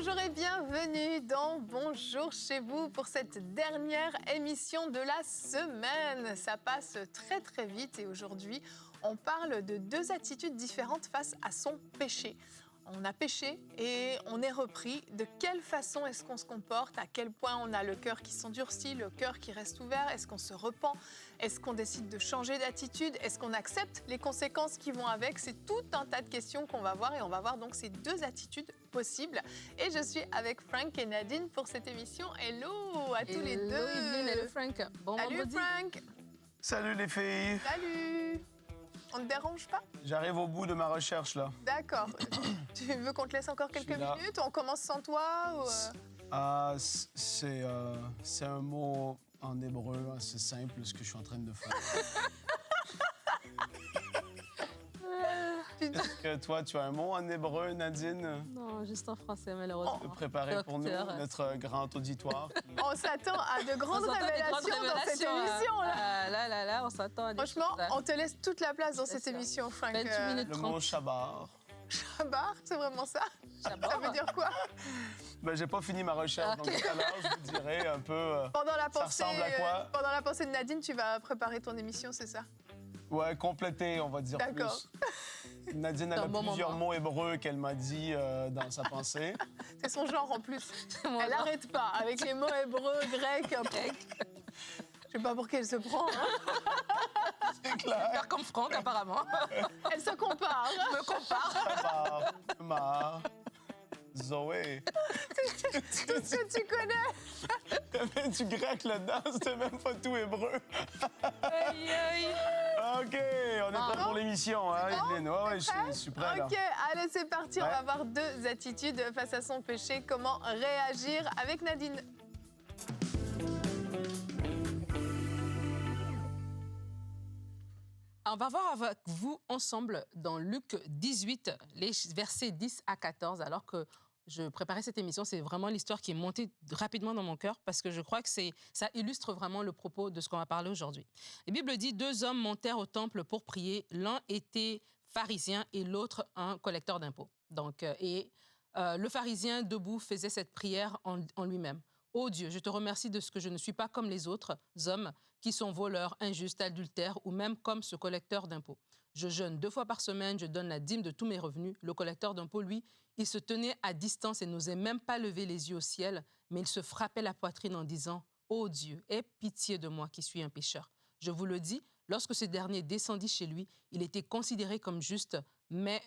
Bonjour et bienvenue dans Bonjour chez vous pour cette dernière émission de la semaine. Ça passe très très vite et aujourd'hui, on parle de deux attitudes différentes face à son péché. On a péché et on est repris. De quelle façon est-ce qu'on se comporte? À quel point on a le cœur qui s'endurcit, le cœur qui reste ouvert? Est-ce qu'on se repent? Est-ce qu'on décide de changer d'attitude? Est-ce qu'on accepte les conséquences qui vont avec? C'est tout un tas de questions qu'on va voir et on va voir donc ces deux attitudes possibles. Et je suis avec Frank et Nadine pour cette émission. Hello à tous les deux. Hello Evelyne, hello Frank. Bon Salut vendredi. Frank. Salut les filles. Salut. On ne te dérange pas? J'arrive au bout de ma recherche là. D'accord. Tu veux qu'on te laisse encore quelques là. minutes? On commence sans toi ou C'est un mot en hébreu assez simple ce que je suis en train de faire. Est-ce que toi tu as un mot en hébreu, Nadine, Non, juste en français malheureusement. de préparer pour nous, Docteur. notre grand auditoire? On s'attend à de grandes On s'attend à des grandes révélations dans cette émission là. Ah, là, on s'attend à des Franchement, choses, là. on te laisse toute la place dans C'est cette ça. émission, Frank. 28 minutes Le mot 30. shabar. Shabar, c'est vraiment ça? Shabar. Ça veut dire quoi? Ben, j'ai pas fini ma recherche, donc tout à l'heure je vous dirai un peu. Pendant la Ça pensée, ressemble à quoi? pendant la pensée de Nadine, tu vas préparer ton émission, c'est ça? Ouais, compléter, on va dire D'accord. plus. Nadine, elle Dans a le bon plusieurs moment. mots hébreux qu'elle m'a dit dans sa pensée. C'est son genre en plus. Mon Elle genre. n'arrête pas avec les mots hébreux, grecs. Je sais pas pour qui elle se prend. Hein. C'est clair. Faire comme Franck apparemment. Elle se compare. Je me compare. Shabar, ma, Zoé. Tout ce que tu connais. Il y avait du grec là-dedans, c'était même pas tout hébreu. Aïe, aïe. OK, on est prêt pour l'émission, hein, Evelyne? Ouais, je suis prêt, là. Ok, allez, c'est parti. On Ouais. va voir deux attitudes face à son péché. Comment réagir avec Nadine? On va voir avec vous ensemble dans Luc 18, les versets 10 à 14, alors que je préparais cette émission, c'est vraiment l'histoire qui est montée rapidement dans mon cœur parce que je crois que ça illustre vraiment le propos de ce qu'on va parler aujourd'hui. La Bible dit, 2 hommes montèrent au temple pour prier. L'un était pharisien et l'autre un collecteur d'impôts. Donc, le pharisien debout faisait cette prière en lui-même. Ô Dieu, je te remercie de ce que je ne suis pas comme les autres hommes qui sont voleurs, injustes, adultères ou même comme ce collecteur d'impôts. Je jeûne 2 fois par semaine, je donne la dîme de tous mes revenus. Le collecteur d'impôts, lui, il se tenait à distance et n'osait même pas lever les yeux au ciel, mais il se frappait la poitrine en disant « Ô Dieu, aie pitié de moi qui suis un pécheur. » Je vous le dis, lorsque ce dernier descendit chez lui, il était considéré comme juste, mais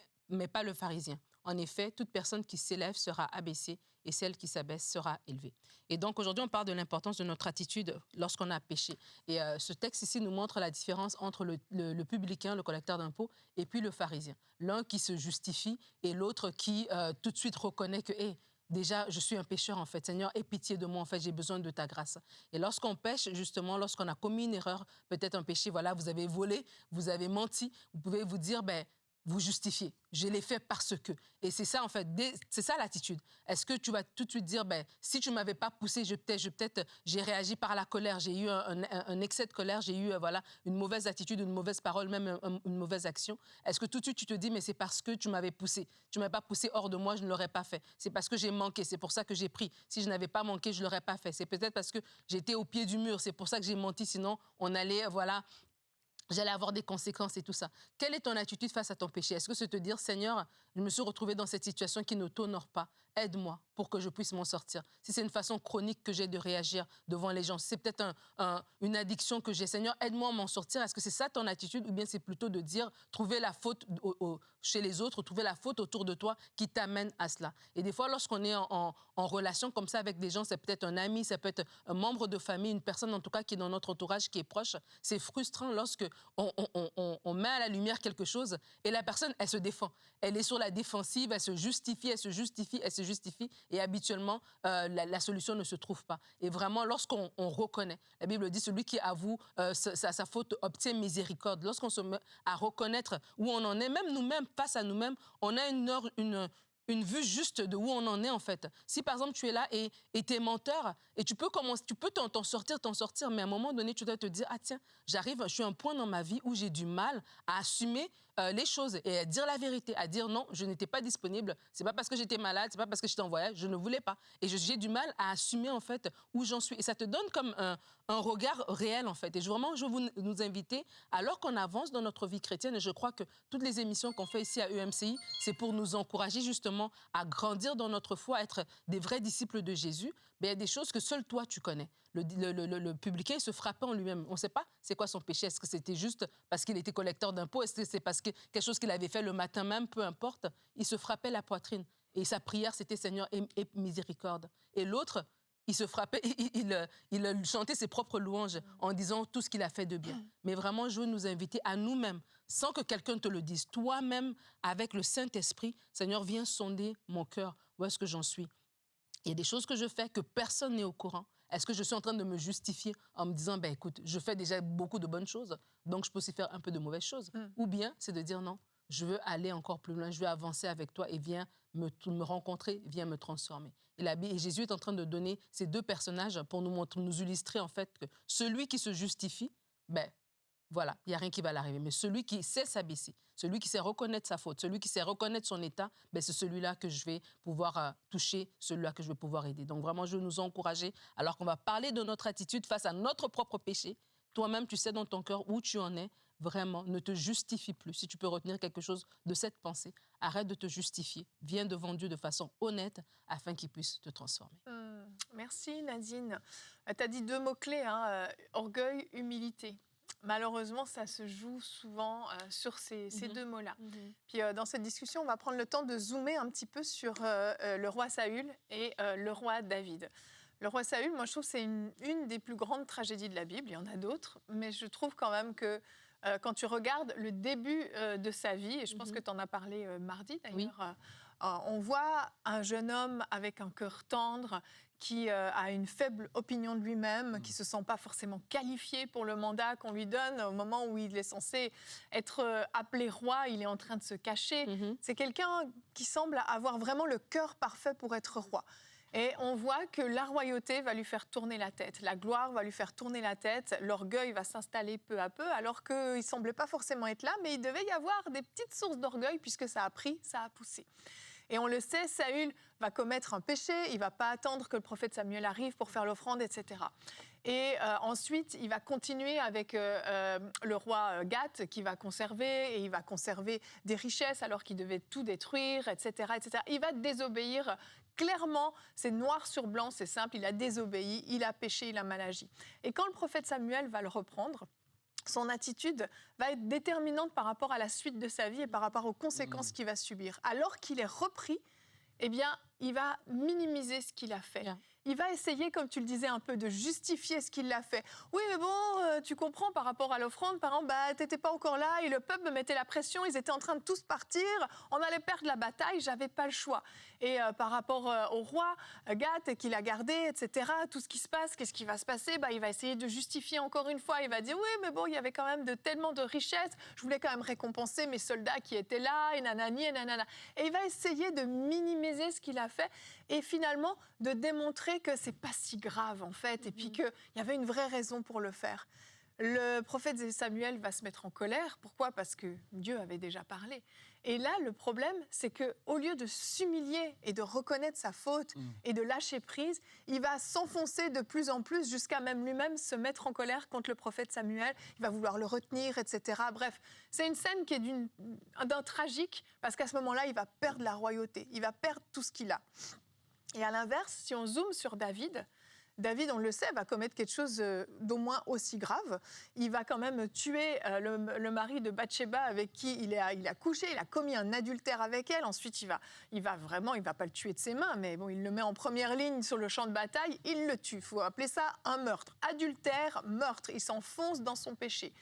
pas le pharisien. En effet, toute personne qui s'élève sera abaissée et celle qui s'abaisse sera élevée. Et donc, aujourd'hui, on parle de l'importance de notre attitude lorsqu'on a péché. Et ce texte ici nous montre la différence entre le publicain, le collecteur d'impôts, et puis le pharisien. L'un qui se justifie et l'autre qui tout de suite reconnaît que déjà, je suis un pécheur, en fait. Seigneur, aie pitié de moi, en fait, j'ai besoin de ta grâce. Et lorsqu'on pêche, justement, lorsqu'on a commis une erreur, peut-être un péché, voilà, vous avez volé, vous avez menti, vous pouvez vous dire, vous justifiez. Je l'ai fait parce que. Et c'est ça, en fait, c'est ça l'attitude. Est-ce que tu vas tout de suite dire, si tu ne m'avais pas poussé, j'ai réagi par la colère, j'ai eu un excès de colère, j'ai eu une mauvaise attitude, une mauvaise parole, même une mauvaise action. Est-ce que tout de suite tu te dis, mais c'est parce que tu m'avais poussé. Tu ne m'avais pas poussé hors de moi, je ne l'aurais pas fait. C'est parce que j'ai manqué, c'est pour ça que j'ai pris. Si je n'avais pas manqué, je ne l'aurais pas fait. C'est peut-être parce que j'étais au pied du mur, c'est pour ça que j'ai menti, sinon on allait, j'allais avoir des conséquences et tout ça. Quelle est ton attitude face à ton péché? Est-ce que c'est te dire, Seigneur, je me suis retrouvé dans cette situation qui ne t'honore pas. Aide-moi pour que je puisse m'en sortir. Si c'est une façon chronique que j'ai de réagir devant les gens, si c'est peut-être une addiction que j'ai, Seigneur, aide-moi à m'en sortir. Est-ce que c'est ça ton attitude ou bien c'est plutôt de dire, trouver la faute chez les autres, trouver la faute autour de toi qui t'amène à cela? Et des fois, lorsqu'on est en relation comme ça avec des gens, c'est peut-être un ami, ça peut être un membre de famille, une personne en tout cas qui est dans notre entourage, qui est proche. C'est frustrant lorsque on met à la lumière quelque chose et la personne, elle se défend. Elle est sur la défensive, elle se justifie, elle se justifie, elle se justifie et habituellement, la solution ne se trouve pas. Et vraiment, lorsqu'on reconnaît, la Bible dit, celui qui avoue sa faute obtient miséricorde. Lorsqu'on se met à reconnaître où on en est, même nous-mêmes, face à nous-mêmes, on a une vue juste de où on en est, en fait. Si, par exemple, tu es là et tu es menteur, et tu peux t'en sortir, mais à un moment donné, tu dois te dire, ah tiens, je suis à un point dans ma vie où j'ai du mal à assumer les choses et à dire la vérité, à dire non, je n'étais pas disponible, c'est pas parce que j'étais malade, c'est pas parce que j'étais en voyage, je ne voulais pas. Et j'ai du mal à assumer, en fait, où j'en suis. Et ça te donne comme un regard réel, en fait. Et vraiment, je veux nous inviter, alors qu'on avance dans notre vie chrétienne, et je crois que toutes les émissions qu'on fait ici à EMCI, c'est pour nous encourager justement à grandir dans notre foi, à être des vrais disciples de Jésus. Mais il y a des choses que seul toi, tu connais. Le publicain, il se frappait en lui-même. On ne sait pas c'est quoi son péché. Est-ce que c'était juste parce qu'il était collecteur d'impôts? Est-ce que c'est parce que quelque chose qu'il avait fait le matin même? Peu importe. Il se frappait la poitrine. Et sa prière, c'était « Seigneur, aie miséricorde ». Et l'autre, il se frappait, il chantait ses propres louanges en disant tout ce qu'il a fait de bien. Mais vraiment, je veux nous inviter à nous-mêmes, sans que quelqu'un te le dise, toi-même, avec le Saint-Esprit, Seigneur, viens sonder mon cœur. Où est-ce que j'en suis? Il y a des choses que je fais que personne n'est au courant. Est-ce que je suis en train de me justifier en me disant, ben écoute, je fais déjà beaucoup de bonnes choses, donc je peux aussi faire un peu de mauvaises choses? Ou bien, c'est de dire non, je veux aller encore plus loin, je veux avancer avec toi et viens me rencontrer, viens me transformer. Et Jésus est en train de donner ces deux personnages pour nous illustrer en fait que celui qui se justifie, ben voilà, il n'y a rien qui va l'arriver. Mais celui qui sait s'abaisser, celui qui sait reconnaître sa faute, celui qui sait reconnaître son état, ben c'est celui-là que je vais pouvoir toucher, celui-là que je vais pouvoir aider. Donc vraiment, je veux nous encourager, alors qu'on va parler de notre attitude face à notre propre péché. Toi-même, tu sais dans ton cœur où tu en es. Vraiment, ne te justifie plus. Si tu peux retenir quelque chose de cette pensée, arrête de te justifier. Viens devant Dieu de façon honnête afin qu'il puisse te transformer. Merci Nadine. Tu as dit deux mots-clés, hein, orgueil, humilité. Malheureusement, ça se joue souvent sur ces deux mots-là. Puis dans cette discussion, on va prendre le temps de zoomer un petit peu sur le roi Saül et le roi David. Le roi Saül, moi je trouve que c'est une des plus grandes tragédies de la Bible. Il y en a d'autres, mais je trouve quand même que quand tu regardes le début de sa vie, et je pense que tu en as parlé mardi d'ailleurs, on voit un jeune homme avec un cœur tendre qui a une faible opinion de lui-même, qui ne se sent pas forcément qualifié pour le mandat qu'on lui donne. Au moment où il est censé être appelé roi, il est en train de se cacher. C'est quelqu'un qui semble avoir vraiment le cœur parfait pour être roi. Et on voit que la royauté va lui faire tourner la tête, la gloire va lui faire tourner la tête, l'orgueil va s'installer peu à peu, alors qu'il ne semblait pas forcément être là, mais il devait y avoir des petites sources d'orgueil, puisque ça a pris, ça a poussé. Et on le sait, Saül va commettre un péché, il ne va pas attendre que le prophète Samuel arrive pour faire l'offrande, etc. Et ensuite, il va continuer avec le roi Gath qui va conserver, et il va conserver des richesses alors qu'il devait tout détruire, etc., etc. Il va désobéir. Clairement, c'est noir sur blanc, c'est simple, il a désobéi, il a péché, il a mal agi. Et quand le prophète Samuel va le reprendre, son attitude va être déterminante par rapport à la suite de sa vie et par rapport aux conséquences qu'il va subir. Alors qu'il est repris, eh bien, il va minimiser ce qu'il a fait. Bien. Il va essayer, comme tu le disais, un peu de justifier ce qu'il a fait. Oui, mais bon, tu comprends, par rapport à l'offrande, par exemple, t'étais pas encore là et le peuple me mettait la pression, ils étaient en train de tous partir, on allait perdre la bataille, j'avais pas le choix. Et par rapport au roi Gath qu'il a gardé, etc., tout ce qui se passe, qu'est-ce qui va se passer? Il va essayer de justifier encore une fois, il va dire, oui, mais bon, il y avait quand même tellement de richesses, je voulais quand même récompenser mes soldats qui étaient là, et nanani, et nanana. Et il va essayer de minimiser ce qu'il a fait et finalement de démontrer que c'est pas si grave en fait, et puis qu'il y avait une vraie raison pour le faire. Le prophète Samuel va se mettre en colère. Pourquoi? Parce que Dieu avait déjà parlé. Et là, le problème, c'est qu'au lieu de s'humilier et de reconnaître sa faute et de lâcher prise, il va s'enfoncer de plus en plus jusqu'à même lui-même se mettre en colère contre le prophète Samuel. Il va vouloir le retenir, etc. Bref, c'est une scène qui est d'un tragique, parce qu'à ce moment-là, il va perdre la royauté. Il va perdre tout ce qu'il a. Et à l'inverse, si on zoome sur David, on le sait, va commettre quelque chose d'au moins aussi grave. Il va quand même tuer le mari de Bathsheba avec qui il a couché, il a commis un adultère avec elle. Ensuite, il va pas le tuer de ses mains, mais bon, il le met en première ligne sur le champ de bataille, il le tue. Il faut appeler ça un meurtre. Adultère, meurtre. Il s'enfonce dans son péché.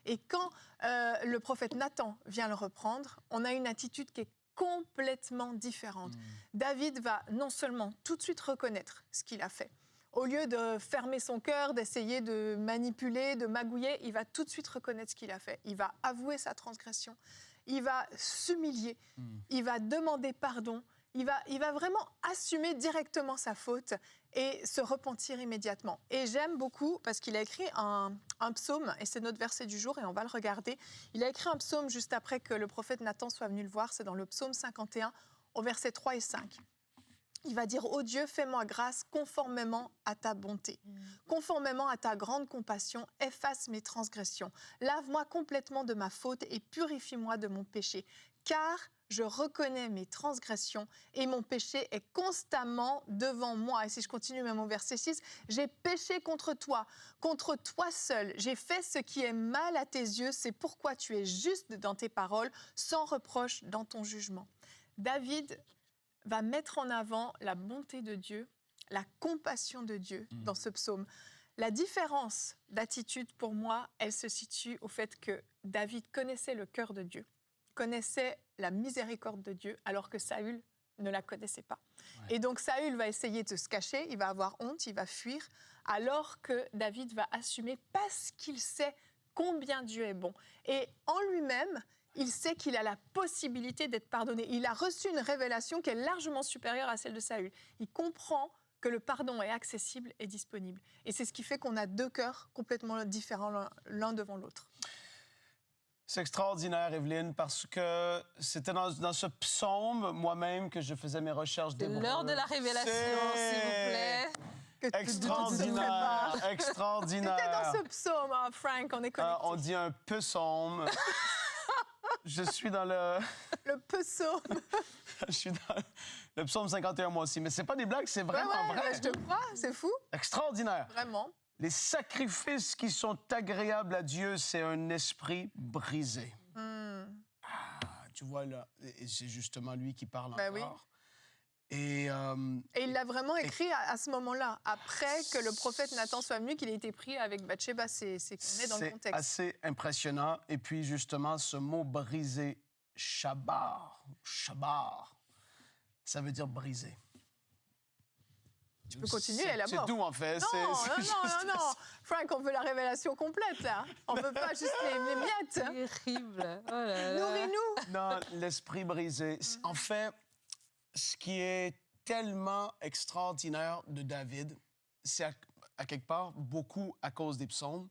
Et quand le prophète Nathan vient le reprendre, on a une attitude qui est complètement différente. David va non seulement tout de suite reconnaître ce qu'il a fait, au lieu de fermer son cœur, d'essayer de manipuler, de magouiller, il va tout de suite reconnaître ce qu'il a fait. Il va avouer sa transgression, il va s'humilier, il va demander pardon il va vraiment assumer directement sa faute et se repentir immédiatement. Et j'aime beaucoup, parce qu'il a écrit un psaume, et c'est notre verset du jour, et on va le regarder. Il a écrit un psaume juste après que le prophète Nathan soit venu le voir, c'est dans le psaume 51, au verset 3 et 5. Il va dire « Ô Dieu, fais-moi grâce conformément à ta bonté. Conformément à ta grande compassion, efface mes transgressions. Lave-moi complètement de ma faute et purifie-moi de mon péché. Car je reconnais mes transgressions et mon péché est constamment devant moi. » Et si je continue même au verset 6, « J'ai péché contre toi seul. J'ai fait ce qui est mal à tes yeux. C'est pourquoi tu es juste dans tes paroles, sans reproche dans ton jugement. » David va mettre en avant la bonté de Dieu, la compassion de Dieu dans ce psaume. La différence d'attitude, pour moi, elle se situe au fait que David connaissait le cœur de Dieu, connaissait la miséricorde de Dieu, alors que Saül ne la connaissait pas. Ouais. Et donc Saül va essayer de se cacher, il va avoir honte, il va fuir, alors que David va assumer parce qu'il sait combien Dieu est bon. Et en lui-même, il sait qu'il a la possibilité d'être pardonné. Il a reçu une révélation qui est largement supérieure à celle de Saül. Il comprend que le pardon est accessible et disponible. Et c'est ce qui fait qu'on a deux cœurs complètement différents l'un devant l'autre. C'est extraordinaire, Evelyne, parce que c'était dans ce psaume, moi-même, que je faisais mes recherches d'hébreu. C'est l'heure de la révélation, s'il vous plaît. Extraordinaire, extraordinaire. C'était dans ce psaume, hein, Frank, on est connectés. On dit un psaume. Je suis dans le... Le psaume. Je suis dans le psaume 51, moi aussi. Mais c'est pas des blagues, c'est vraiment vrai. Je te crois, c'est fou. Extraordinaire. Vraiment. Les sacrifices qui sont agréables à Dieu, c'est un esprit brisé. Tu vois, là, c'est justement lui qui parle encore. Oui. Et il l'a vraiment écrit à ce moment-là, après que le prophète Nathan soit venu, qu'il ait été pris avec Bathsheba. C'est qu'on est dans le contexte. C'est assez impressionnant. Et puis, justement, ce mot « brisé », shabar, ça veut dire « briser ». Tu peux continuer, elle est C'est tout, en fait. Non. Frank, on veut la révélation complète, là. On veut pas juste les miettes. Terrible. Oh là là. Nourris-nous. Non, l'esprit brisé. En fait, ce qui est tellement extraordinaire de David, c'est à quelque part beaucoup à cause des psaumes.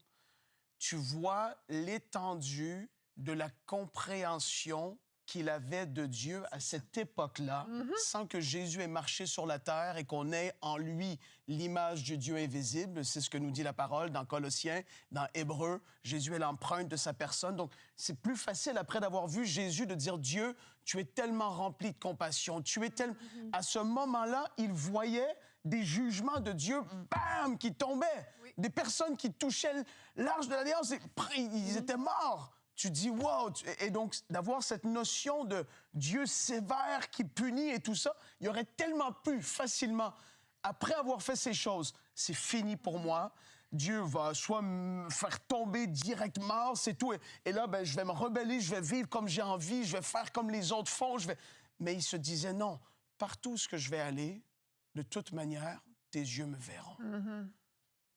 Tu vois l'étendue de la compréhension qu'il avait de Dieu à cette époque-là, sans que Jésus ait marché sur la terre et qu'on ait en lui l'image du Dieu invisible. C'est ce que nous dit la parole dans Colossiens, dans Hébreux. Jésus est l'empreinte de sa personne. Donc, c'est plus facile, après d'avoir vu Jésus, de dire « Dieu, tu es tellement rempli de compassion. Tu es tellement... » À ce moment-là, il voyait des jugements de Dieu, bam, qui tombaient. Oui. Des personnes qui touchaient l'arche de l'Alliance, ils étaient morts. Tu dis, wow! Et donc, d'avoir cette notion de Dieu sévère qui punit et tout ça, il aurait tellement pu facilement, après avoir fait ces choses, c'est fini pour moi. Dieu va soit me faire tomber direct mort, c'est tout. Et là, ben, je vais me rebeller, je vais vivre comme j'ai envie, je vais faire comme les autres font. Mais il se disait, non, partout où je vais aller, de toute manière, tes yeux me verront.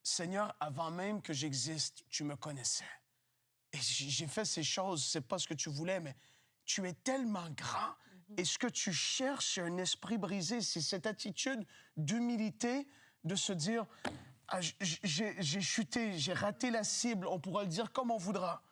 Seigneur, avant même que j'existe, tu me connaissais. Et j'ai fait ces choses, c'est pas ce que tu voulais, mais tu es tellement grand. Et ce que tu cherches, c'est un esprit brisé. C'est cette attitude d'humilité, de se dire, ah, j'ai chuté, j'ai raté la cible, on pourra le dire comme on voudra.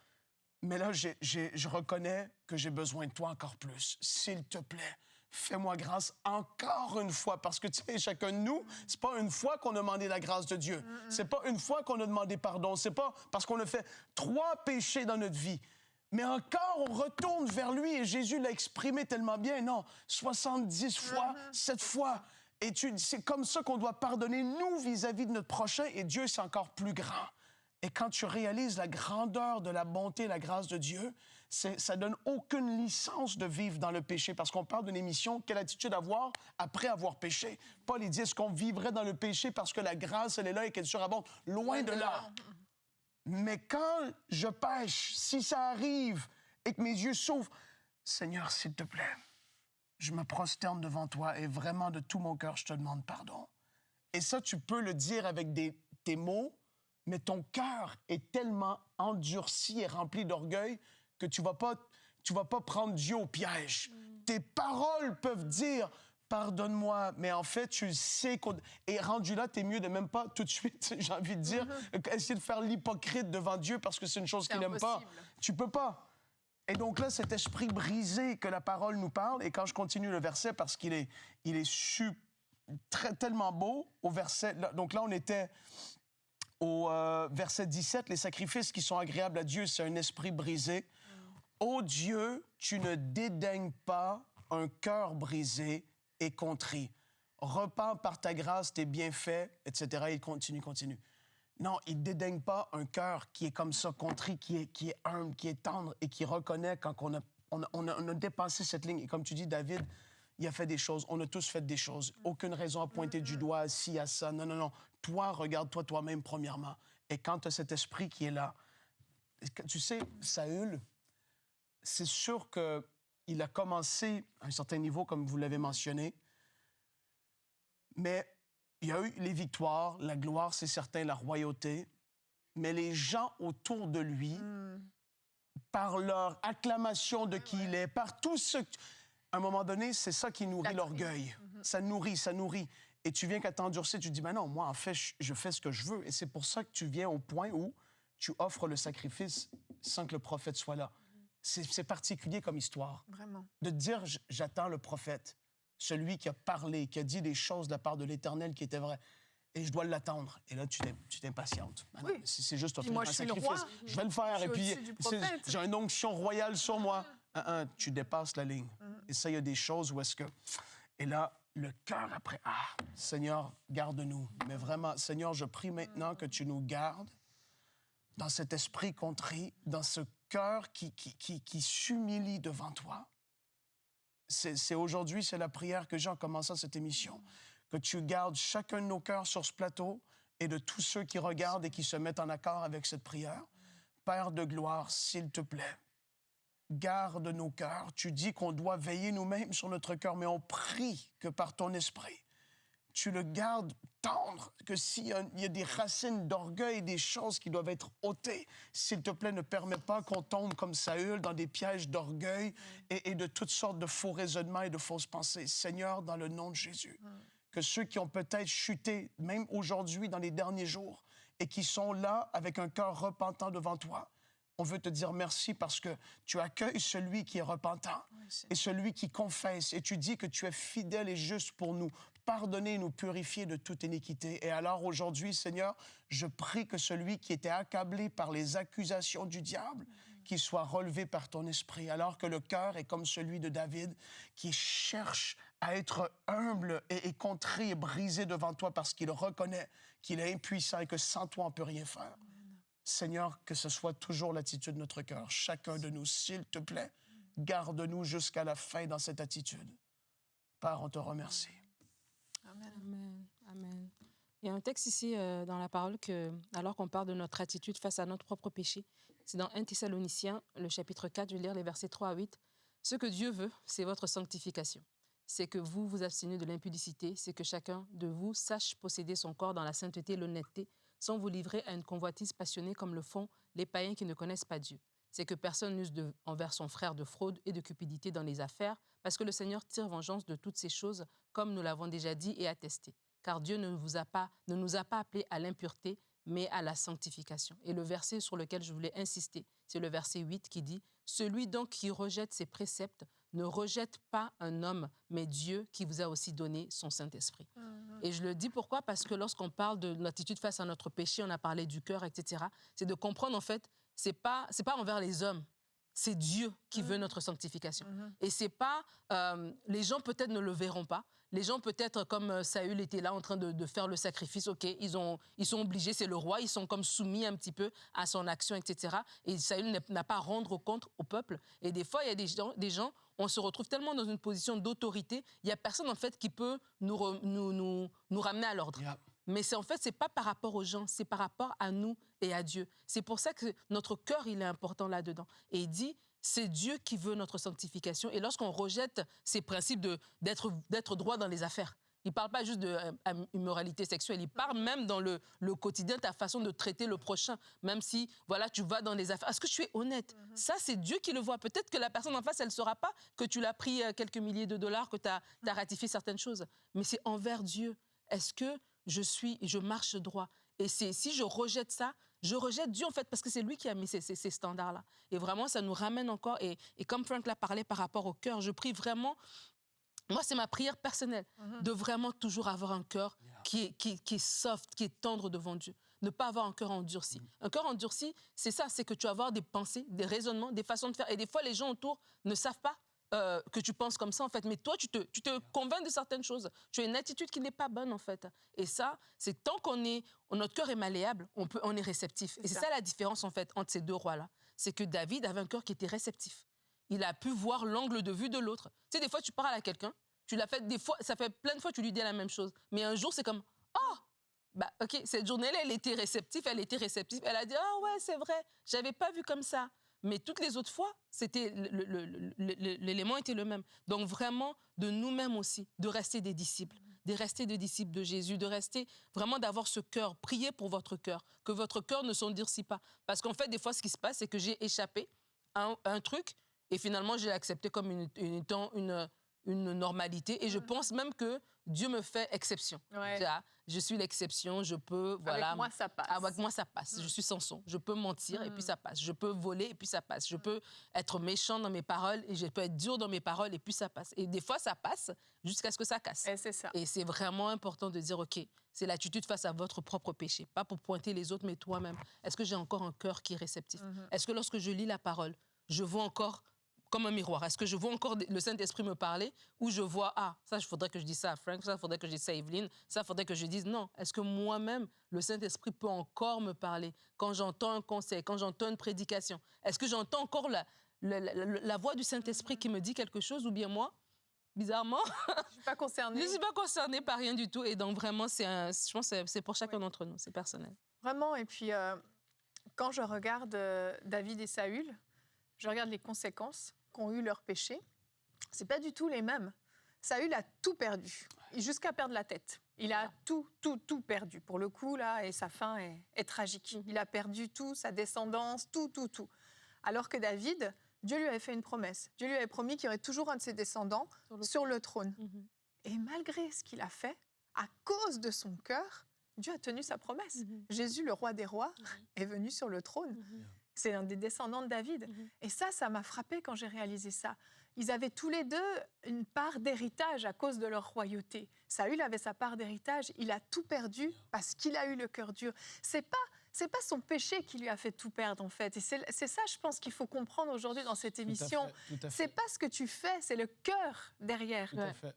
Mais là, je reconnais que j'ai besoin de toi encore plus. S'il te plaît, fais-moi grâce encore une fois. Parce que, tu sais, chacun de nous, c'est pas une fois qu'on a demandé la grâce de Dieu. C'est pas une fois qu'on a demandé pardon. C'est pas parce qu'on a fait 3 péchés dans notre vie. Mais encore, on retourne vers lui et Jésus l'a exprimé tellement bien. Non, 70 fois, 7 fois. Et c'est comme ça qu'on doit pardonner, nous, vis-à-vis de notre prochain. Et Dieu, c'est encore plus grand. Et quand tu réalises la grandeur de la bonté, la grâce de Dieu, ça donne aucune licence de vivre dans le péché. Parce qu'on parle d'une émission, quelle attitude avoir après avoir péché. Paul, il dit, est-ce qu'on vivrait dans le péché parce que la grâce, elle est là et qu'elle surabonde? Loin de là. Mais quand je pêche, si ça arrive et que mes yeux s'ouvrent, Seigneur, s'il te plaît, je me prosterne devant toi et vraiment de tout mon cœur, je te demande pardon. Et ça, tu peux le dire avec tes mots, mais ton cœur est tellement endurci et rempli d'orgueil que tu vas pas prendre Dieu au piège. Tes paroles peuvent dire, pardonne-moi. Mais en fait, tu sais qu'on... Et rendu là, t'es mieux de même pas tout de suite, j'ai envie de dire, essayer de faire l'hypocrite devant Dieu parce que c'est une chose qu'il n'aime pas. Tu peux pas. Et donc là, cet esprit brisé que la parole nous parle, et quand je continue le verset, parce qu'il est tellement beau, au verset... Donc là, on était au verset 17, les sacrifices qui sont agréables à Dieu, c'est un esprit brisé. Ô Dieu, tu ne dédaignes pas un cœur brisé et contrit. Repens par ta grâce tes bienfaits, etc. Il continue. Non, il ne dédaigne pas un cœur qui est comme ça, contrit, qui est humble, qui est tendre et qui reconnaît quand on a dépassé cette ligne. Et comme tu dis, David, il a fait des choses. On a tous fait des choses. Aucune raison à pointer du doigt à ci, à ça. Non. Toi, regarde-toi toi-même premièrement. Et quand tu as cet esprit qui est là, tu sais, Saül, c'est sûr qu'il a commencé à un certain niveau, comme vous l'avez mentionné, mais il y a eu les victoires, la gloire, c'est certain, la royauté, mais les gens autour de lui, par leur acclamation de qui il est, par tout ce... À un moment donné, c'est ça qui nourrit l'orgueil. Ça nourrit. Et tu viens qu'à t'endurcir, tu te dis, ben non, moi, en fait, je fais ce que je veux. Et c'est pour ça que tu viens au point où tu offres le sacrifice sans que le prophète soit là. C'est particulier comme histoire. Vraiment. De te dire, j'attends le prophète, celui qui a parlé, qui a dit des choses de la part de l'Éternel qui étaient vraies. Et je dois l'attendre. Et là, tu t'impatientes. Ah oui. C'est juste offrir un sacrifice. Je vais le faire. Et puis, j'ai une onction royale sur moi. Tu dépasses la ligne. Et ça, il y a des choses où est-ce que... Et là, le cœur après, Seigneur, garde-nous. Mais vraiment, Seigneur, je prie maintenant que tu nous gardes dans cet esprit contrit, dans ce cœur qui s'humilie devant toi. Aujourd'hui, c'est la prière que j'ai en commençant cette émission. Que tu gardes chacun de nos cœurs sur ce plateau et de tous ceux qui regardent et qui se mettent en accord avec cette prière. Père de gloire, s'il te plaît, garde nos cœurs. Tu dis qu'on doit veiller nous-mêmes sur notre cœur, mais on prie que par ton esprit, tu le gardes tendre, que s'il y a des racines d'orgueil, des choses qui doivent être ôtées, s'il te plaît, ne permets pas qu'on tombe comme Saül dans des pièges d'orgueil et de toutes sortes de faux raisonnements et de fausses pensées. Seigneur, dans le nom de Jésus, que ceux qui ont peut-être chuté, même aujourd'hui, dans les derniers jours, et qui sont là avec un cœur repentant devant toi, on veut te dire merci parce que tu accueilles celui qui est repentant et celui qui confesse. Et tu dis que tu es fidèle et juste pour nous pardonner et nous purifier de toute iniquité. Et alors aujourd'hui, Seigneur, je prie que celui qui était accablé par les accusations du diable, qu'il soit relevé par ton esprit, alors que le cœur est comme celui de David, qui cherche à être humble et contrit et brisé devant toi parce qu'il reconnaît qu'il est impuissant et que sans toi, on ne peut rien faire. Seigneur, que ce soit toujours l'attitude de notre cœur. Chacun de nous, s'il te plaît, garde-nous jusqu'à la fin dans cette attitude. Père, on te remercie. Amen. Amen. Il y a un texte ici dans la parole que, alors qu'on parle de notre attitude face à notre propre péché, c'est dans 1 Thessaloniciens, le chapitre 4, je vais lire les versets 3 à 8. Ce que Dieu veut, c'est votre sanctification. C'est que vous vous abstenez de l'impudicité, c'est que chacun de vous sache posséder son corps dans la sainteté et l'honnêteté, sans vous livrer à une convoitise passionnée comme le font les païens qui ne connaissent pas Dieu. C'est que personne n'use envers son frère de fraude et de cupidité dans les affaires, parce que le Seigneur tire vengeance de toutes ces choses, comme nous l'avons déjà dit et attesté. Car Dieu ne nous a pas appelés à l'impureté, mais à la sanctification. Et le verset sur lequel je voulais insister, c'est le verset 8 qui dit « Celui donc qui rejette ses préceptes ne rejette pas un homme, mais Dieu qui vous a aussi donné son Saint-Esprit. » Et je le dis pourquoi? Parce que lorsqu'on parle de l'attitude face à notre péché, on a parlé du cœur, etc., c'est de comprendre en fait, c'est pas envers les hommes, c'est Dieu qui veut notre sanctification. Et c'est pas, les gens peut-être ne le verront pas, les gens peut-être comme Saül était là en train de faire le sacrifice, ok, ils sont obligés, c'est le roi, ils sont comme soumis un petit peu à son action, etc. Et Saül n'a pas à rendre compte au peuple. Et des fois, il y a des gens, on se retrouve tellement dans une position d'autorité, il n'y a personne en fait qui peut nous ramener à l'ordre. Yeah. Mais c'est pas par rapport aux gens, c'est par rapport à nous et à Dieu. C'est pour ça que notre cœur, il est important là-dedans. Et il dit, c'est Dieu qui veut notre sanctification. Et lorsqu'on rejette ces principes d'être droit dans les affaires, Il ne parle pas juste d'immoralité sexuelle, il parle même dans le quotidien, ta façon de traiter le prochain. Même si, voilà, tu vas dans les affaires. Est-ce que tu es honnête? Ça, c'est Dieu qui le voit. Peut-être que la personne en face, elle ne saura pas que tu l'as pris quelques milliers de dollars, que tu as ratifié certaines choses. Mais c'est envers Dieu. Est-ce que je marche droit? Et si je rejette ça, je rejette Dieu, en fait, parce que c'est lui qui a mis ces standards-là. Et vraiment, ça nous ramène encore. Et comme Frank l'a parlé par rapport au cœur, je prie vraiment. Moi, c'est ma prière personnelle, de vraiment toujours avoir un cœur qui est soft, qui est tendre devant Dieu. Ne pas avoir un cœur endurci. Un cœur endurci, c'est ça, c'est que tu vas avoir des pensées, des raisonnements, des façons de faire. Et des fois, les gens autour ne savent pas que tu penses comme ça, en fait. Mais toi, tu te convaincs de certaines choses. Tu as une attitude qui n'est pas bonne, en fait. Et ça, c'est tant notre cœur est malléable, on est réceptif. Et c'est ça la différence, en fait, entre ces deux rois-là. C'est que David avait un cœur qui était réceptif. Il a pu voir l'angle de vue de l'autre. Tu sais, des fois, tu parles à quelqu'un, tu l'as fait des fois, ça fait plein de fois que tu lui dis la même chose. Mais un jour, c'est comme, oh, bah, OK, cette journée-là, elle était réceptive. Elle a dit, ah ouais, c'est vrai, j'avais pas vu comme ça. Mais toutes les autres fois, l'élément était le même. Donc vraiment, de nous-mêmes aussi, de rester des disciples, de Jésus, de rester vraiment d'avoir ce cœur. Priez pour votre cœur, que votre cœur ne s'endurcit pas. Parce qu'en fait, des fois, ce qui se passe, c'est que j'ai échappé à un truc et finalement, j'ai accepté comme une normalité. Et je pense même que Dieu me fait exception. Ouais. Je suis l'exception, je peux... Voilà, avec moi, ça passe. Avec moi, ça passe. Je suis Samson. Je peux mentir et puis ça passe. Je peux voler et puis ça passe. Je peux être méchant dans mes paroles et je peux être dur dans mes paroles et puis ça passe. Et des fois, ça passe jusqu'à ce que ça casse. Et c'est ça. Et c'est vraiment important de dire, OK, c'est l'attitude face à votre propre péché. Pas pour pointer les autres, mais toi-même. Est-ce que j'ai encore un cœur qui est réceptif? Est-ce que lorsque je lis la parole, je vois encore comme un miroir? Est-ce que je vois encore le Saint-Esprit me parler ou je vois, ah, ça, il faudrait que je dise ça à Frank, ça, il faudrait que je dise ça à Evelyne, ça, il faudrait que je dise non. Est-ce que moi-même, le Saint-Esprit peut encore me parler quand j'entends un conseil, quand j'entends une prédication? Est-ce que j'entends encore la voix du Saint-Esprit qui me dit quelque chose ou bien moi, bizarrement, je suis pas concernée. Je ne suis pas concernée par rien du tout. Et donc, vraiment, je pense que c'est pour chacun d'entre nous, c'est personnel. Vraiment, et puis quand je regarde David et Saül, je regarde les conséquences qu'ont eu leurs péchés. C'est pas du tout les mêmes. Saül a tout perdu, jusqu'à perdre la tête. Il a tout perdu, pour le coup, là, et sa fin est tragique. Il a perdu tout, sa descendance, tout. Alors que David, Dieu lui avait fait une promesse. Dieu lui avait promis qu'il y aurait toujours un de ses descendants sur le trône. Et malgré ce qu'il a fait, à cause de son cœur, Dieu a tenu sa promesse. Jésus, le roi des rois, est venu sur le trône. C'est un des descendants de David. Et ça m'a frappée quand j'ai réalisé ça. Ils avaient tous les deux une part d'héritage à cause de leur royauté. Saül avait sa part d'héritage, il a tout perdu parce qu'il a eu le cœur dur. C'est pas son péché qui lui a fait tout perdre, en fait. Et c'est ça, je pense, qu'il faut comprendre aujourd'hui dans cette émission. Tout à fait. C'est pas ce que tu fais, c'est le cœur derrière. Tout à fait.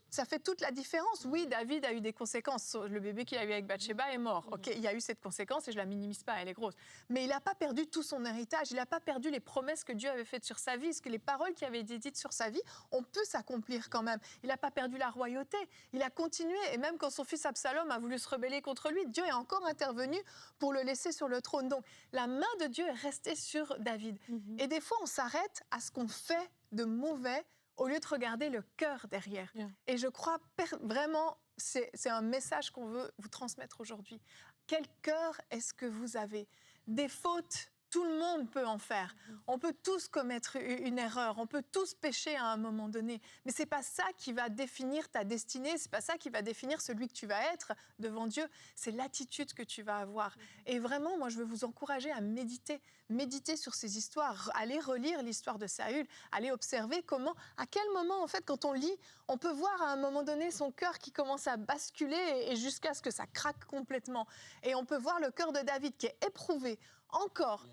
Ça fait toute la différence. Oui, David a eu des conséquences. Le bébé qu'il a eu avec Bathsheba est mort. OK, il y a eu cette conséquence et je la minimise pas, elle est grosse. Mais il n'a pas perdu tout son héritage. Il n'a pas perdu les promesses que Dieu avait faites sur sa vie. Parce que les paroles qui avaient été dites sur sa vie, on peut s'accomplir quand même. Il n'a pas perdu la royauté. Il a continué. Et même quand son fils Absalom a voulu se rebeller contre lui, Dieu est encore intervenu pour le laisser sur le trône. Donc, la main de Dieu est restée sur David. Et des fois, on s'arrête à ce qu'on fait de mauvais au lieu de regarder le cœur derrière. Et je crois vraiment, c'est un message qu'on veut vous transmettre aujourd'hui. Quel cœur est-ce que vous avez? Des fautes, tout le monde peut en faire. On peut tous commettre une erreur, on peut tous pécher à un moment donné. Mais c'est pas ça qui va définir ta destinée, c'est pas ça qui va définir celui que tu vas être devant Dieu. C'est l'attitude que tu vas avoir. Et vraiment, moi, je veux vous encourager à méditer sur ces histoires. Allez relire l'histoire de Saül, allez observer à quel moment, en fait, quand on lit, on peut voir à un moment donné son cœur qui commence à basculer et jusqu'à ce que ça craque complètement. Et on peut voir le cœur de David qui est éprouvé encore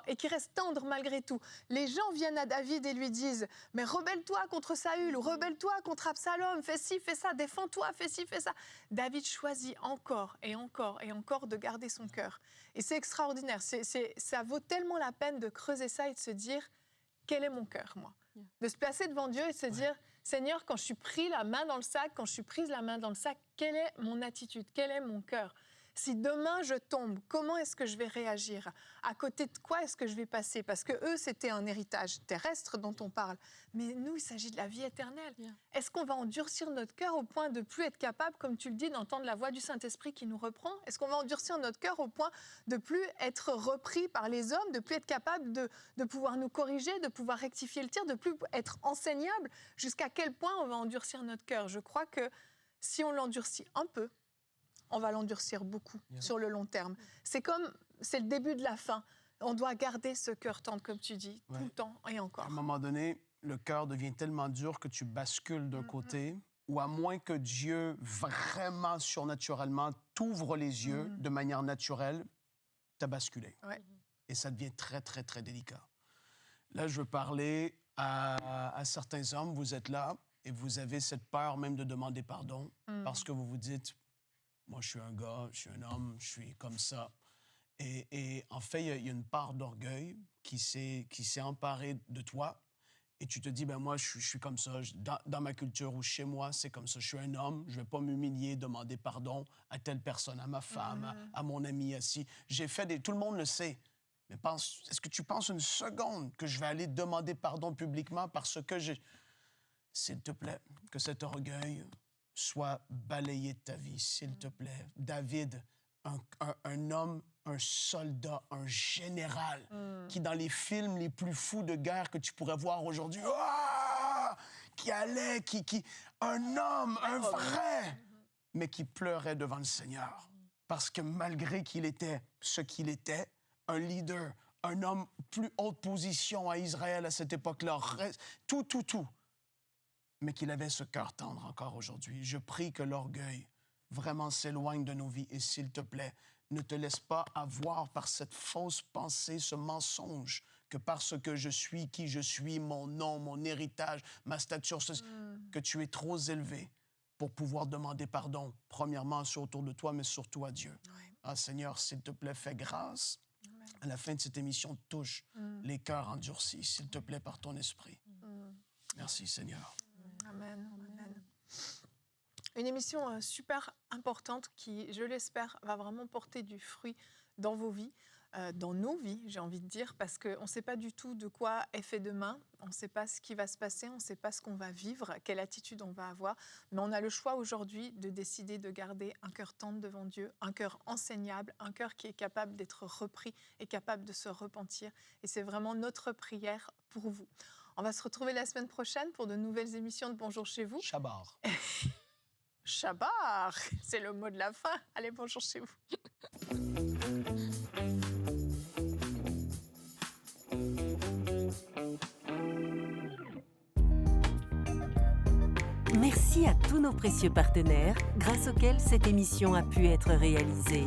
et qui reste tendre malgré tout. Les gens viennent à David et lui disent « Mais rebelle-toi contre Saül ou rebelle-toi contre Absalom, fais ci, fais ça, défends-toi, fais ci, fais ça. » David choisit encore de garder son cœur. Et c'est extraordinaire. Ça vaut tellement la peine de creuser ça et de se dire « Quel est mon cœur, moi ?» De se placer devant Dieu et de se dire « Seigneur, quand je suis pris la main dans le sac, quelle est mon attitude? Quel est mon cœur ?» Si demain je tombe, comment est-ce que je vais réagir? À côté de quoi est-ce que je vais passer? Parce que eux, c'était un héritage terrestre dont on parle. Mais nous, il s'agit de la vie éternelle. Yeah. Est-ce qu'on va endurcir notre cœur au point de plus être capable, comme tu le dis, d'entendre la voix du Saint-Esprit qui nous reprend? Est-ce qu'on va endurcir notre cœur au point de plus être repris par les hommes, de plus être capable de pouvoir nous corriger, de pouvoir rectifier le tir, de plus être enseignable? Jusqu'à quel point on va endurcir notre cœur? Je crois que si on l'endurcit un peu, on va l'endurcir beaucoup sur le long terme. C'est le début de la fin. On doit garder ce cœur tendre, comme tu dis, tout le temps et encore. À un moment donné, le cœur devient tellement dur que tu bascules d'un côté, ou à moins que Dieu, vraiment surnaturellement, t'ouvre les yeux de manière naturelle, t'as basculé. Ouais. Et ça devient très, très, très délicat. Là, je veux parler à certains hommes. Vous êtes là et vous avez cette peur même de demander pardon parce que vous vous dites, moi, je suis un gars, je suis un homme, je suis comme ça. Et en fait, il y a une part d'orgueil qui s'est emparée de toi. Et tu te dis, ben moi, je suis comme ça. Dans ma culture ou chez moi, c'est comme ça. Je suis un homme, je ne vais pas m'humilier, demander pardon à telle personne, à ma femme, à mon ami assis. J'ai fait tout le monde le sait. Mais est-ce que tu penses une seconde que je vais aller demander pardon publiquement parce que j'ai... S'il te plaît, que cet orgueil soit balayé de ta vie, s'il te plaît. David, un homme, un soldat, un général qui, dans les films les plus fous de guerre que tu pourrais voir aujourd'hui, qui allait, un homme, un vrai, mais qui pleurait devant le Seigneur. Parce que malgré qu'il était ce qu'il était, un leader, un homme plus haute position à Israël à cette époque-là, tout, mais qu'il avait ce cœur tendre encore aujourd'hui. Je prie que l'orgueil vraiment s'éloigne de nos vies et s'il te plaît, ne te laisse pas avoir par cette fausse pensée, ce mensonge, que parce que je suis qui je suis, mon nom, mon héritage, ma stature, que tu es trop élevé pour pouvoir demander pardon, premièrement à ceux autour de toi, mais surtout à Dieu. Ouais. Ah Seigneur, s'il te plaît, fais grâce. Amen. À la fin de cette émission, touche les cœurs endurcis, s'il te plaît, par ton esprit. Merci Seigneur. Amen. Amen. Une émission super importante qui, je l'espère, va vraiment porter du fruit dans vos vies, dans nos vies, j'ai envie de dire, parce qu'on ne sait pas du tout de quoi est fait demain, on ne sait pas ce qui va se passer, on ne sait pas ce qu'on va vivre, quelle attitude on va avoir, mais on a le choix aujourd'hui de décider de garder un cœur tendre devant Dieu, un cœur enseignable, un cœur qui est capable d'être repris et capable de se repentir. Et c'est vraiment notre prière pour vous. On va se retrouver la semaine prochaine pour de nouvelles émissions de Bonjour chez vous. Chabar. Chabar, c'est le mot de la fin. Allez, bonjour chez vous. Merci à tous nos précieux partenaires grâce auxquels cette émission a pu être réalisée.